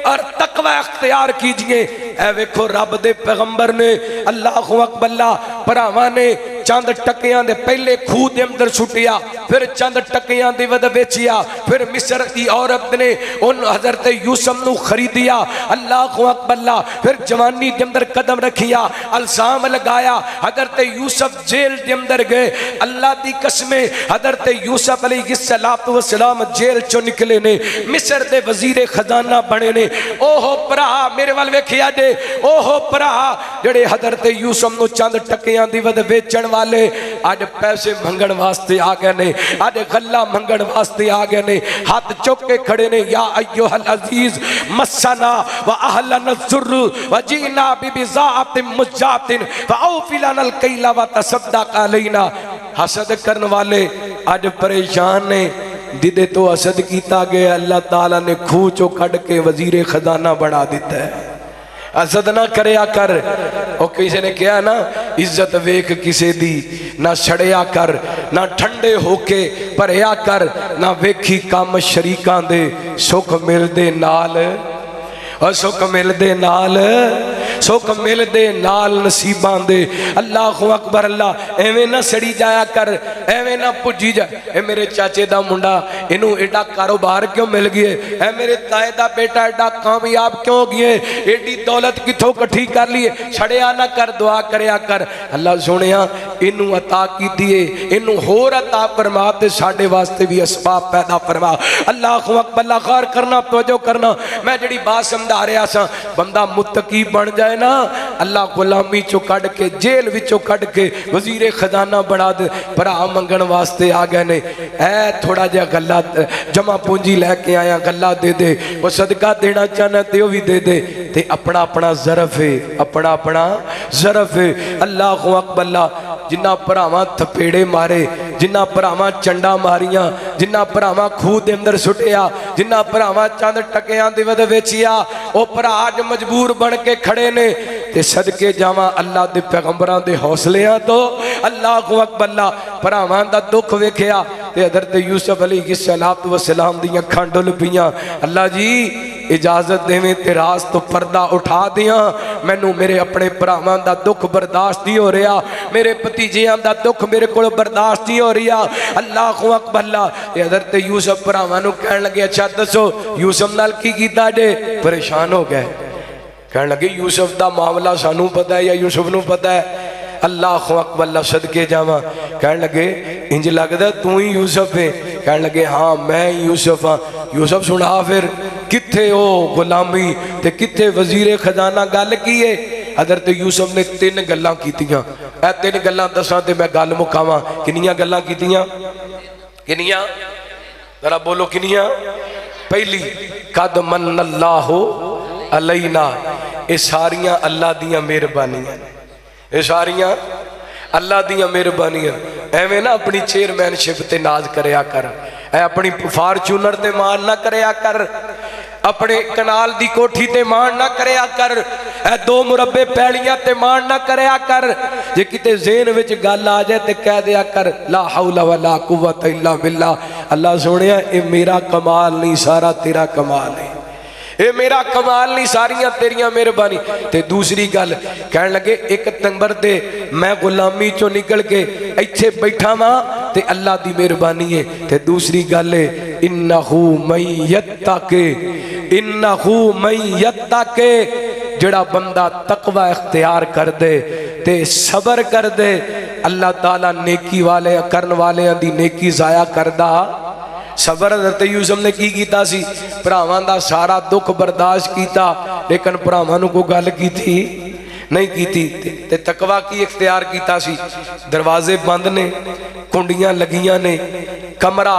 और तकवा अख्तियार कीजिए। ऐ वेखो रब दे पैगंबर ने अल्लाह अकबर ला भरावां ने चंद टकियां दे पहले खूह दे अंदर सुटिया, फिर चंद टकियां दी वध बेचिया, फिर मिस्र की औरत ने उन हजरत यूसुफ नू खरीदिया। अल्लाह अकबर ला, फिर जवानी के अंदर कदम रखिया, अल्जाम लगाया। हजरत यूसुफ जेल के अंदर गए। अल्लाह दी कसमें हजरत यूसुफ अलैहिस्सलातु वस्सलाम जेल चो निकले ने, मिस्र दे वजीरे खजाना बने ने। ओहो भरा मेरे वाल वेखिया जे, ओहो भरा जेड़े हजरत यूसुफ नू चंद टकियां दी वध बेचण वाले अज पैसे मंगण वास्ते आ गए ने, अज गल्ला मंगण वास्ते आ गए ने। हाथ चुक के खड़े ने, या अय्युहल अजीज मस्सना व अहलना ज़ुर्र व जीना बिबिज़ातिन मुज़ातिन फऔफ़ि लनल कैला व तसद्दक़ अलैना। हसद करने वाले अज परेशान ने, जिदे तो हसद किया गया अल्लाह ताला ने खूह चो कढ़ के वजीरे खजाना बना दिता है। हसद ना करया कर। और किसी ने कहा ना, इज्जत वेख किसी दी ना छड़िया कर, ना ठंडे होके भरया कर, ना वेखी काम शरीकां दे सुख मिलदे नाल। और सुख मिलदे नाल, सुख मिलदे नाल नसीबां दे। अल्लाह अकबर। अल्लाह एवें ना सड़ी जाया कर, एवें ना भुजी जा। ए मेरे चाचे दा मुंडा, इनू एडा कारोबार क्यों मिल गए? ए मेरे ताए दा बेटा एडा कामयाब क्यों गए? एडी दौलत किथों इकट्ठी कर लिए? छड़िया ना कर, दुआ करया कर। अल्लाह सुनिया इनू अता कीती, इनू होर अता फरमा ते साडे वास्ते भी असबाब पैदा फरमा। अल्लाह अकबर। गौर करना, तवज्जो करना। मैं जिहड़ी बात समझा रहा सा, बंदा मुत्तकी बन जाए ना, अल्लाह गुलामी चो कढ़ के, जेल विचों कढ़ के वजीरे खजाना बना दे। भरा मंगण वास्ते आ गए ने, ऐ थोड़ा जिहा गल्ला जमा पूंजी लैके आया, गल्ला दे दे। वो सदका देना चाहना ते वो भी दे दे। ते अपना अपना ज़रफ है, अपना अपना ज़रफ है। अल्लाह अकबर। जिन्ना भरावां थपेड़े मारे, जिन्ना भरावां चंडा मारियां, जिन्ना भरावां खूह दे अंदर सुटिया, जिन्ना भरावां चंद टकियां दी वध वेचिया, वो भरा अज मजबूर बन के खड़े ने। ते सदके जावां अल्लाह दे पैगंबरां दे हौसलियां तो। अल्लाह अकबर। भरावां दा दुख वेखिया ते हज़रत यूसुफ अलैहिस्सलातु वस्सलाम दी अखां डुल पईयां। अल्लाह जी इजाजत देवें ते राज तो पर्दा उठा दियां, मैनू मेरे अपने भरावां दा दुख बर्दाश्त नहीं हो रहा, मेरे भतीजियां दा दुख मेरे को बर्दाश्त नहीं हो रहा। अल्लाह अकबर। हज़रत यूसुफ भरावां नू कहण लगे, अच्छा दसो यूसुफ नाल की कीता जे? परेशान हो गए। कहण लगे यूसुफ दा मामला सानू पता है या यूसुफ नू पता है? अल्लाह अकबर। सदके जावा। कहण लगे इंज लगदा तू ही यूसुफ है? कहण लगे हाँ मैं यूसुफ हाँ। यूसुफ सुना फिर किथे हो गुलामी ते किथे वजीरे खजाना, गल की है? हज़रत यूसुफ ने तीन गल्लां कीतियां। ऐ तीन गल्लां दसां ते मैं गल मुकावां। किनियां गल्लां कीतियां? किनियां? जरा बोलो किनियां? पहली, कद मन्नल्लाहु अलैना। ये सारियां अल्लाह दियां मेहरबानियां, ये सारियां अल्लाह दियां मेहरबानियां। एवें ना अपनी चेयरमैनशिप ते नाज करया कर, ऐ अपनी फार्चूनर ते मान ना करया कर, अपने कनाल दी कोठी ते मान ना करया कर, ऐ 2 मुरब्बे पैलियां ते मान ना करया कर। जे किते ज़हन विच गल आ जाए ते कह दिया कर ला हौला वला कुव्वता इल्ला बिल्लाह। अल्लाह सोहणिया ये मेरा कमाल नहीं, सारा तेरा कमाल है। ये मेरा कमाल नहीं, सारियां तेरियां मेहरबानी। ते दूसरी गल कहण लगे, एक नंबर ते मैं गुलामी चो निकल के इत्थे बैठा वां ते अल्लाह दी मेहरबानी है। ते दूसरी गल है इन्नहु मन यत्तके, इन्नहु मन यत्तके। जड़ा बंदा तकवा इख्तियार कर दे ते सबर कर दे, अल्लाह ताला नेकी वाले करन वाले दी नेकी जाया करदा। सबर हज़रत यूसुफ ने की कीता सी? भरावां दा सारा दुख बर्दाश्त किया, लेकिन भरावां नूं कोई गल कीती नहीं कीती। ते तकवा की इख्तियार कीता सी? दरवाजे बंद ने, कुंडियां लगियां ने, कमरा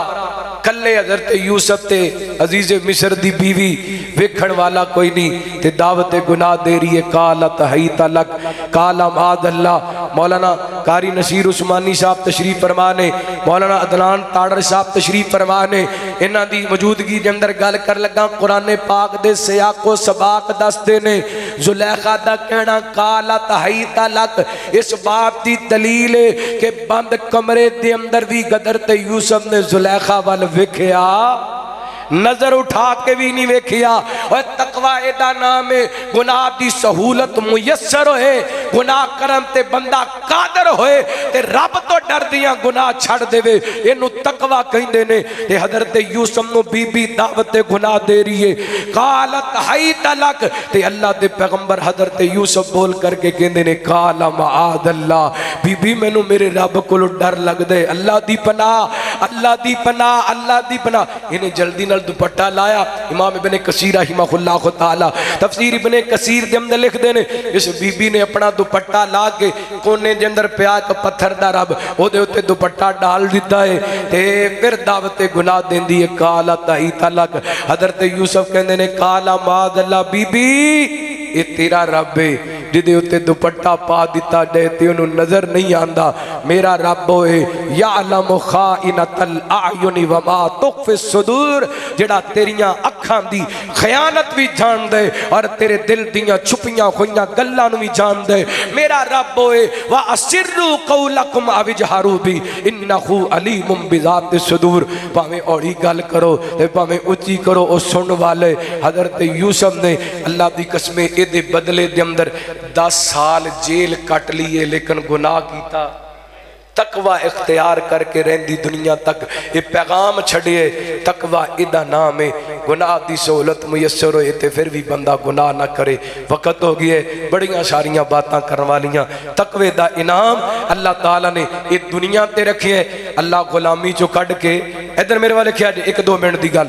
कल्ले हज़रत यूसुफ ते अजीज़ मिस्र दी बीवी वेखण वाला कोई नहीं ते दावत गुनाह दे रही है। काला तहई तलक काला माद अल्लाह। मौलाना कारी नसीर उस्मानी साहब तशरीफ फरमा ने, मौलाना अदनान ताड़र साहब तशरीफ फरमा ने, इन्हां दी मौजूदगी के अंदर गल कर लगा। कुरान पाक दे सियाको सबाक दसदे ने जुलेखा दा कहना काला तहई तलक इस बात की दलील है कि बंद कमरे दे अंदर भी गदर ते यूसुफ ने जुलेखा वाल वेखिया, नजर उठा के भी नहीं वेखिया। और तकवा एदा नाम है गुनाह की सहूलत मुयसर होए, गुनाह करम ते बंदा कादर होए ते रब तो डर दिया गुनाह छड़ देवे, इनू तकवा कहंदे ने। ते हजरत यूसुफ नु बीबी दावत गुनाह दे रही है। कालत हई तलक ते अल्लाह दे पैगंबर हजरत यूसुफ बोल करके कहंदे ने काला माद अल्लाह, बीबी मैनू मेरे रब कोलो डर लगदा है, अल्लाह दी पनाह, अल्लाह दी पनाह, अल्लाह दी पनाह। इन्हें जल्दी नाल दुपट्टा लाया। इमाम इब्ने कसीर रहमहुल्लाह ताला तफसीर इब्ने कसीर के अंदर लिख देने, इस बीबी ने अपना दुपट्टा ला के कोने के अंदर पिया एक पत्थर दा रब ओदे उत्ते दुपट्टा डाल दिता है ते फिर दावत गुनाह देंदी है। काला तही तलक हजरत यूसुफ कहंदे ने काला माद अल्लाह, बीबी ये तेरा रब है जिदे उत्ते दुपट्टा पा दिता डे ते उन्हों नजर नहीं आंदा, मेरा रब होए यालमु खाइनतल आयुनि वमा तुखफि सुदूर, जेड़ा तेरियां अखां दी खयानत भी जान दे और तेरे दिल दियां छुपियां होइयां गल्लां नु भी जान दे, मेरा रब होए वा अस्सिरु कौलकुम अविजहारू भी इन्नहु अलीमुम बिजाति सुदूर। भावें औड़ी गल करो ते भावें उच्ची करो, ओ सुन वाले हजरत यूसुफ ने अल्लाह दी कसम ए बदले दे अंदर 10 साल जेल कट लिए, लेकिन गुनाह कीता, तकवा इख्तियार करके रहंदी दुनिया तक ये पैगाम छड़िए। तकवा इदा नाम है, गुनाह की सहूलत मुयसर होए तो फिर भी बंदा गुनाह ना करे। वक़्त हो गई है, बड़ियां सारियां बातां करने वालियां। तकवे दा इनाम अल्लाह ताला ने ये दुनिया ते रखे है, अल्लाह गुलामी चो कढ़ के इधर मेरे वाले ख्याल 1-2 मिनट की गल।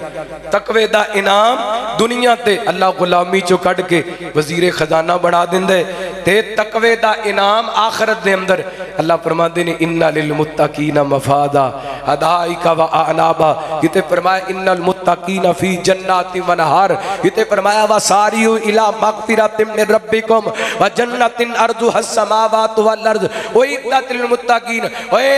तकवे दा इनाम दुनिया ते अल्लाह गुलामी चो कढ़ के वजीरे खजाना बना दिंदा है, ते तकवे दा इनाम आखरत दे अंदर अल्लाह फरमाते ने इन्ना लिल मुत्तकीना मफादा अदाइका व अनाबा। इते फरमाया इन्नल मुत्तकीना फी जन्नाति व नहार, इते फरमाया व सारियु इला मगफिरतिम मिन रब्बिकुम व जन्नतिन अर्जुहस समावातु वल अर्ज व इद्दत लिल मुत्तकीन। ओए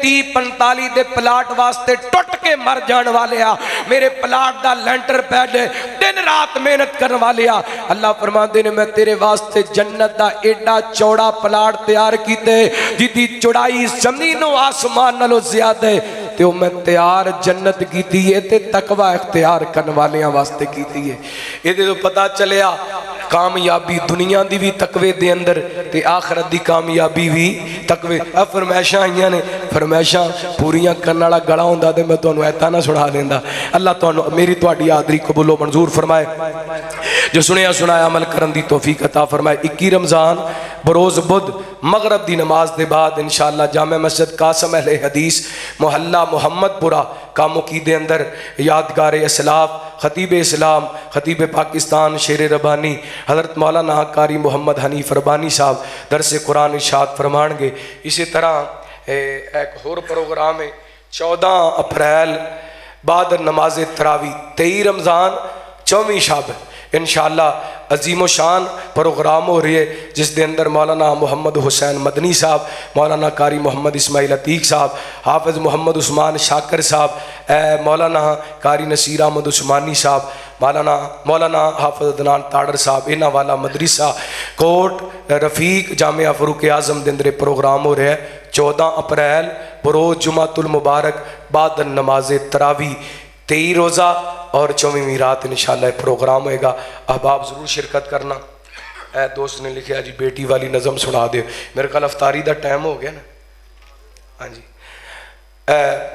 30-45 दे प्लाट वास्ते टुट के मर जाने वाले आ, मेरे प्लाट दा लेंटर पैड दिन रात मेहनत करने वाले आ। अल्लाह फरमाते ने मैं तेरे वास्ते जन्नत दा एडा चौड़ा प्लाट तैयार कीते जिदी चौड़ाई जमीनों आसमान नालों ज्यादा है, तो मैं तैयार जन्नत की है ते तकवा इख्तियार करने वाले वास्ते की है। ये तो पता चलिया कामयाबी दुनिया की भी तकवे दे अंदर ते आखरत की कामयाबी भी तकवे। फरमैशा आईयां ने, फरमैशा पूरियां करने वाला गला होंदा ते मैं तुहानू ऐता ना सुना देंदा। अल्लाह तुहानू मेरी तुहाडी हाज़री कबूलो मंजूर फरमाए, जो सुनिया सुनाया अमल करन दी तौफीक अता फरमाए। 21 रमज़ान बरोज़ बुध मगरब की नमाज के बाद इंशाअल्लाह जामे मस्जिद कासम अहले हदीस मोहल्ला मुहम्मदपुरा कामुकी दे अंदर यादगार असलाफ खतीब इस्लाम खतीब पाकिस्तान शेर रबानी हज़रत मौलाना कारी मोहम्मद हनीफ रबानी साहब दरस कुरान इरशाद फरमाएंगे। इसी तरह एक होर प्रोग्राम है 14 अप्रैल बाद नमाज तरावी 23 रमज़ान 24 शब इंशाअल्लाह अजीम शान प्रोग्राम हो रही है, जिस दे अंदर मौलाना मोहम्मद हुसैन मदनी साहब, मौलाना कारी मोहम्मद इस्माइल अतीक साहब, हाफिज़ मोहम्मद उस्मान शाकर साहब, मौलाना कारी नसीर अहमद उस्मानी साहब, मौलाना हाफिज़ अदनान ताड़र साहब, इन्हां वाला मदरसा कोट रफ़ीक जामिया फ़रूक आज़म के अंदर प्रोग्राम हो रहा है 14 अप्रैल बरोज़ जुमातुल मुबारक बाद नमाज तरावी 23 रोज़ा और 24वीं रात इंशाअल्लाह प्रोग्राम होएगा। अब आप ज़रूर शिरकत करना। दोस्त ने लिखा जी बेटी वाली नज़म सुना दे, मेरे ख्याल अफ्तारी का टाइम हो गया ना। हाँ जी,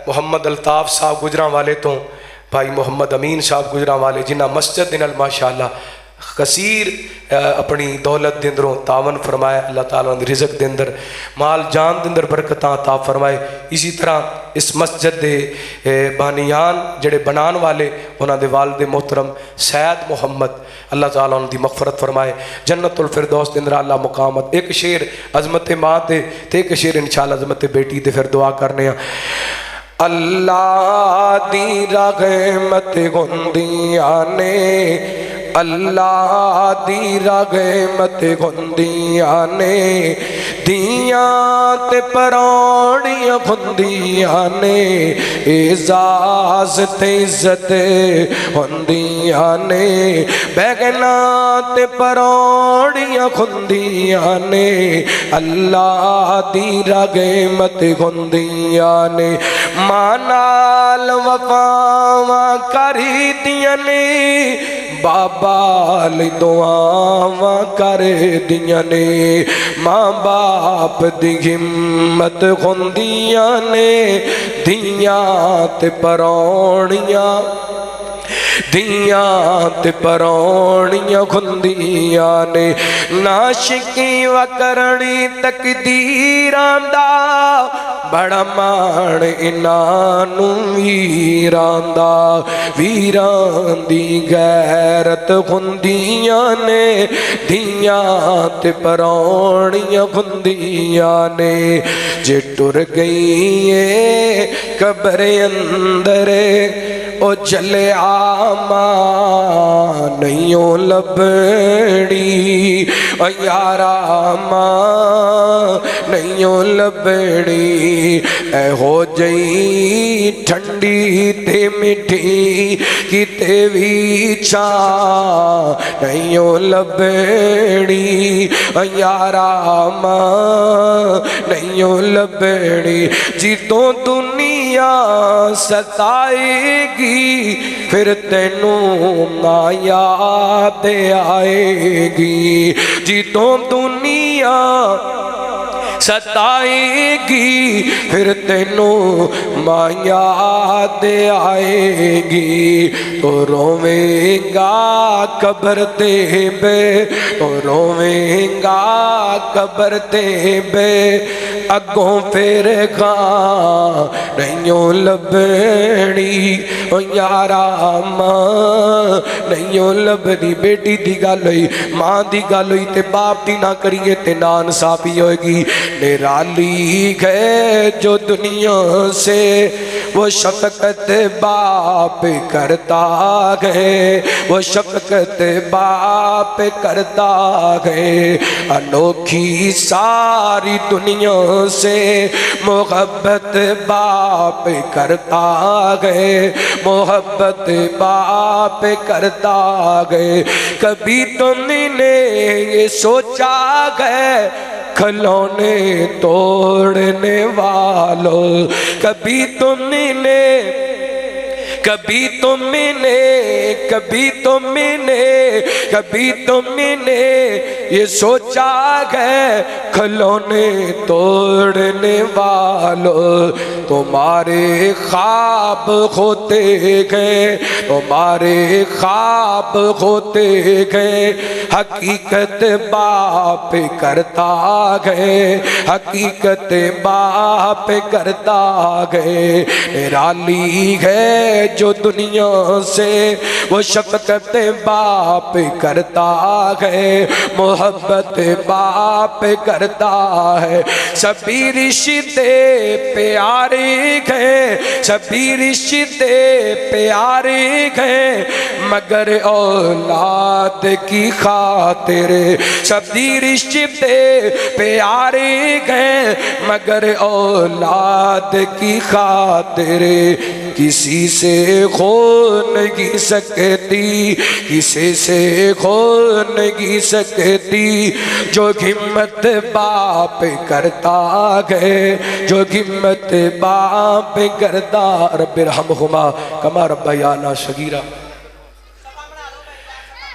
मोहम्मद अल्ताफ़ साहब गुजरां वाले तो भाई मोहम्मद अमीन साहब गुजरां वाले जिन्हें मस्जिद दे नाल माशाअल्लाह कसीर अपनी दौलत के अंदरों तावन फरमाया, अल्लाह ताला ने रिज़्क़ के अंदर माल जान के अंदर बरकत अता फरमाए। इसी तरह इस मस्जिद के बानियान जड़े बनाने वाले उन्होंने वालिद मोहतरम सैयद मुहम्मद अल्लाह ताला उनकी मगफरत फरमाए, जन्नतुल फिरदौस के अंदर अल्लाह मुकामत। एक शेर अजमत माँ ते एक शेर इंशाअल्लाह अजमत बेटी ते फिर दुआ करने। अल्लाह दी रहमत हुंदियां ने, अल्लाह दी रहमत हुंदियां ने, दियां ते परौणियां हुंदियां ने, एजाज ते इज्जत हुंदियां ने, बैगना ते परौणियां हुंदियां ने, अल्लाह दी रहमत हुंदियां ने। मां नाल वफावां करीदियां ने, बाबा लई दुआवां कर दियां ने, मां बाप दी हिम्मत हुंदियां ने, दियां ते परौणियां, दियां ते परौणियां हुंदियां ने। नाशिकी व करणी तकदीरां दा, बड़ा मान इन्हां नूं वीरां दा, वीरां दी गैरत हुंदियां ने, दियां ते परौणियां हुंदियां ने। जे टुर गई है कब्र अंदर, ओ चलिया मां नहीं लभणी, ओ यारा मां नहीं लभणी, ऐहो जई ठंडी ते मिठी किते भी छा नहीं लभणी, ओ यारा मां नहीं लभणी। जितों दुनिया सताएगी फिर तेनू ना याद आएगी, जितों दुनिया सताएगी फिर तेनू मां याद आएगी। तो रोवेगा कब्र ते बे, तो रोवेगा कब्र ते बे, अगों फिर गां नहीं लभणी, ओ यारा मां नहीं लभनी। बेटी दी गल हुई, मां दी गल हुई ते बाप दी ना करिए ते ना इंसाफी होएगी। निराली है जो दुनिया से वो शफकत बाप करता है, वो शफकत बाप करता है। अनोखी सारी दुनिया से मोहब्बत बाप करता है, मोहब्बत बाप करता है। कभी तुमने ये सोचा है खिलौने तोड़ने वालों, कभी तुमने कभी तुमने कभी तुमने कभी तुमने ये सोचा है खिलौने तोड़ने वालों। तुम्हारे ख्वाब होते गए, तुम्हारे ख्वाब होते गए, हकीकत बाप करता गए, हकीकत बाप करता गए। निराली है जो दुनिया से वो शफकत बाप करता है, मोहब्बत बाप करता है। सभी रिश्ते प्यारे हैं, सभी रिश्ते प्यारे हैं, मगर औलाद की खातिर। सभी रिश्ते प्यारे हैं मगर औलाद की खातिर। किसी से खो नहीं सकती, किसी से खो नहीं सकती, जो हिम्मत बाप करता है, जो हिम्मत बाप करता। रब्बिरहमहुमा कमा रब्बयाना सगीरा।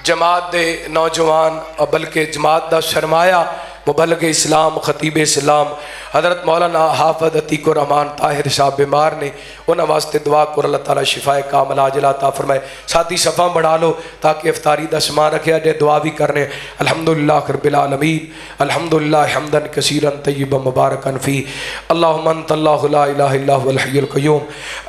जमात दे नौजवान और बल्कि जमात दा शर्माया मुबल्लिग इस्लाम खतीब इस्लाम हज़रत मौलाना हाफ़िज़ अतीकुर रहमान ताहिर साहब बीमार ने, उन्होंने वास्ते दुआ कर अल्लाह ताला शिफाए कामिल आजिल अता फरमाए। साथी सफ़ा बढ़ा लो ताकि इफ्तारी दा समान रखा जाए। दुआ भी करने अल्हम्दुलिल्लाह रब्बिल आलमीन, अल्हम्दुलिल्लाह हम्दन कसीरन तय्यबन मुबारकन फ़ी। अल्लाहुम्मा अंतल्लाहु ला इलाहा इल्ला हुवल हय्युल क़य्यूम,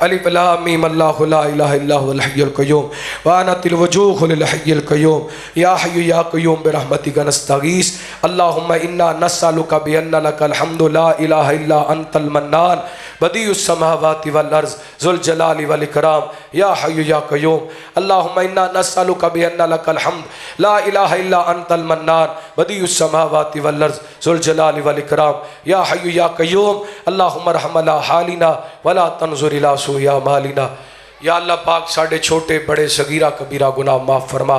अलिफ लाम मीम अल्लाहु ला इलाहा इल्ला हुवल हय्युल क़य्यूम, व अनतिल वजूहु लिल हय्यिल क़य्यूम, या हय्यु या क़य्यूम बिरहमतिका नस्तगीस। अल्लाहुम्मा इन्ना नस्अलुका बिअन्ना लकल हम्दु ला इलाहा इल्ला अंतल मन्नान बदीउस समावाति वल अर्ज़ ज़ुल जलाली वल इकराम या हय्यु या क़य्यूम। अल्लाहुम्मा इन्ना नस्अलुका बिअन्ना लकल हम्द ला इलाहा इल्ला अंतल मन्नान बदीउस समावाति वल अर्ज़ ज़ुल जलाली वल इकराम या हय्यु या क़य्यूम। अल्लाहुम्मा रहम अला हालिना वला तंजुर इला सुई अमालिना। या अल्लाह पाक साढ़े छोटे बड़े सगीरा कबीरा गुनाह माफ़ फरमा।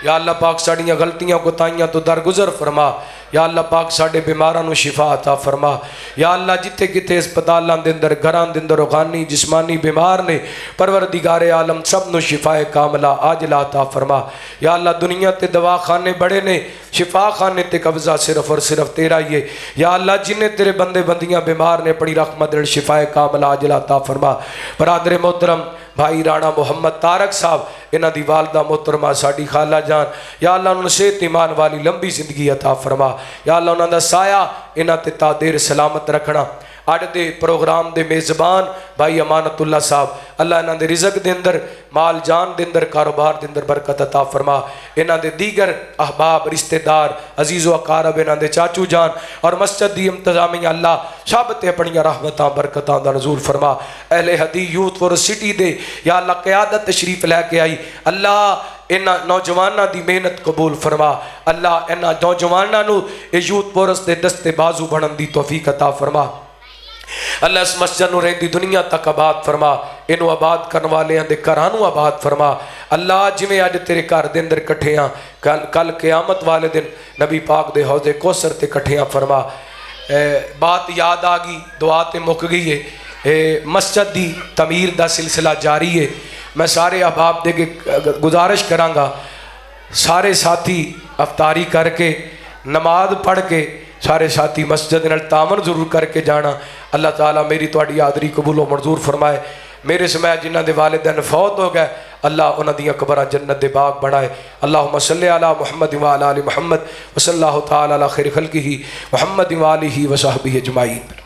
या अल्लाह पाक साड़ियाँ गलतियाँ कोताहियाँ तो दरगुजर फरमा। या अल्लाह पाक साढ़े बीमारां नूं शिफा अता फरमा। या अल्लाह जिथे किते अस्पतालों के अंदर घरां के अंदर रूहानी जिस्मानी बीमार ने परवरदिगारे आलम सब नूं शिफाए कामला आजला अता फरमा। या अल्लाह दुनिया ते दवाखाने बड़े ने शिफा खाने ते कब्जा सिर्फ और सिर्फ तेरा ही है। या अल्लाह जिन्हें तेरे बंदे बंदियाँ बीमार ने अपनी रहमत नाल शिफाए कामला आजला अता फरमा। बरादरे मोहतरम भाई राणा मुहम्मद तारक साहब इन्हां दी वालदा मोहतरमा साडी खाला जान या अल्लाह उन्होंने सेहत ईमान वाली लंबी जिंदगी अता फरमा। या अल्लाह उन्होंने साया इन्हां ते तादेर सलामत रखना। अज दे प्रोग्राम दे मेज़बान भाई अमानतुल्ला साहब अल्लाह इन्हां दे रिज़क दे अंदर माल जान दे अंदर कारोबार दे अंदर बरकत अता फरमा। इन्हां दे दीगर अहबाब रिश्तेदार अजीज़ो अकारब इन्हां दे चाचू जान और मस्जिद दी इंतजामिया अल्लाह सब ते अपनियां रहमतां बरकतां दा नज़ूल फरमा। अहले हदी यूथ फॉर सिटी दे या अल्लाह क़यादत तशरीफ लैके आई अल्लाह इन्हां नौजवानों की मेहनत कबूल फरमा। अल्लाह इन्हां नौजवानों नूं ये यूथ फोरस के दस्ते बाजू बनने की तौफीक अता फरमा। अल्लाह इस मस्जिद नूं रहिंदी दुनिया तक आबाद फरमा। इनू आबाद करने वाले दे घरां नूं आबाद फरमा। अल्लाह जिवें अज तेरे घर दे अंदर कट्ठे हाँ कल क़यामत वाले दिन नबी पाक दे हौज़े कौसर ते कट्ठे हाँ फरमा। बात याद आ गई दुआ ते मुक गई है। मस्जिद दी तमीर दा सिलसिला जारी है। मैं सारे अहबाब दे के गुजारिश करांगा सारे साथी अफ्तारी करके नमाज पढ़ के सारे साथी मस्जिद नाल तामन जरूर करके जाना। अल्लाह ताला मेरी तुहाडी हाज़री कबूलो मंजूर फरमाए। मेरे समय जिन्हां दे वालिदैन फौत हो गए अल्लाह उन्हां दियां कबरां जन्नत दे बाग बनाए। अल्लाहुम्मा सल्लि अला मुहम्मद व अला आलि मुहम्मद व सल्लल्लाहु तआला अला खैरि खल्किही मुहम्मद व आलिहि व सहबिही अजमाइन।